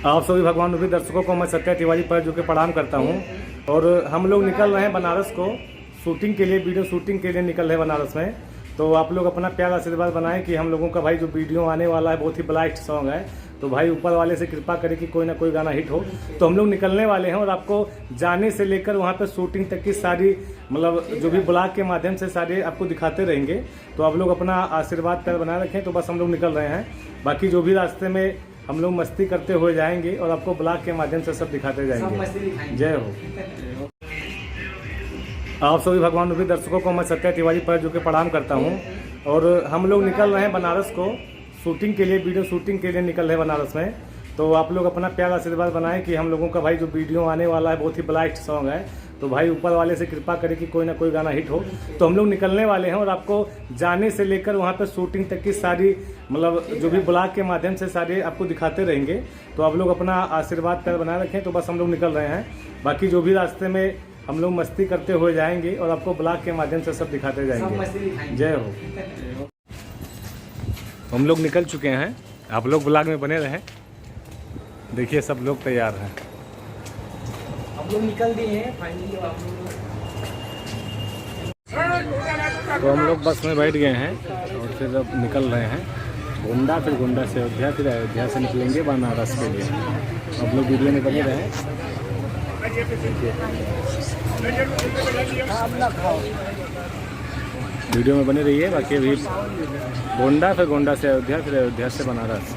आप सभी भगवान रूपी दर्शकों को मैं सत्या तिवारी पर जो के प्रणाम करता हूं। और हम लोग निकल रहे हैं बनारस को शूटिंग के लिए, वीडियो शूटिंग के लिए निकल रहे हैं बनारस में। तो आप लोग अपना प्यार आशीर्वाद बनाएं कि हम लोगों का भाई जो वीडियो आने वाला है बहुत ही ब्लास्ट सॉन्ग है। तो भाई ऊपर वाले से कृपा करें कि कोई ना कोई गाना हिट हो। तो हम लोग निकलने वाले हैं और आपको जाने से लेकर वहाँ पे शूटिंग तक की सारी मतलब जो भी ब्लॉग के माध्यम से सारे आपको दिखाते रहेंगे। तो आप लोग अपना आशीर्वाद प्यार बनाए रखें। तो बस हम लोग निकल रहे हैं, बाकी जो भी रास्ते में हम लोग मस्ती करते हुए जाएंगे और आपको ब्लॉग के माध्यम से सब दिखाते जाएंगे। जय हो। आप सभी भगवान रूपी दर्शकों को मैं सत्या तिवारी पर जो के प्रणाम करता हूं। और हम लोग निकल रहे हैं बनारस को शूटिंग के लिए, वीडियो शूटिंग के लिए निकल रहे हैं बनारस में। तो आप लोग अपना प्यार आशीर्वाद बनाएं कि हम लोगों का भाई जो वीडियो आने वाला है बहुत ही ब्लास्ट सॉन्ग है। तो भाई ऊपर वाले से कृपा करें कि कोई ना कोई गाना हिट हो। तो हम लोग निकलने वाले हैं और आपको जाने से लेकर वहाँ पर शूटिंग तक की सारी मतलब जो भी ब्लॉग के माध्यम से सारे आपको दिखाते रहेंगे। तो आप लोग अपना आशीर्वाद प्यार बनाए रखें। तो बस हम लोग निकल रहे हैं, बाकी जो भी रास्ते में हम लोग मस्ती करते हुए जाएंगे और आपको ब्लॉग के माध्यम से सब दिखाते जाएंगे। जय हो। हम लोग निकल चुके हैं, आप लोग ब्लॉग में बने रहें। देखिए सब लोग तैयार हैं, हम लोग निकल दिए हैं फाइनली। तो हम लोग बस में बैठ गए हैं और फिर अब निकल रहे हैं गोंडा, फिर गोंडा से अयोध्या, फिर अयोध्या से निकलेंगे बनारस के लिए। आप लोग वीडियो में बने रहें। वीडियो में बने रहिए। बाकी अभी गोंडा, फिर गोंडा से अयोध्या, फिर अयोध्या से बनारस।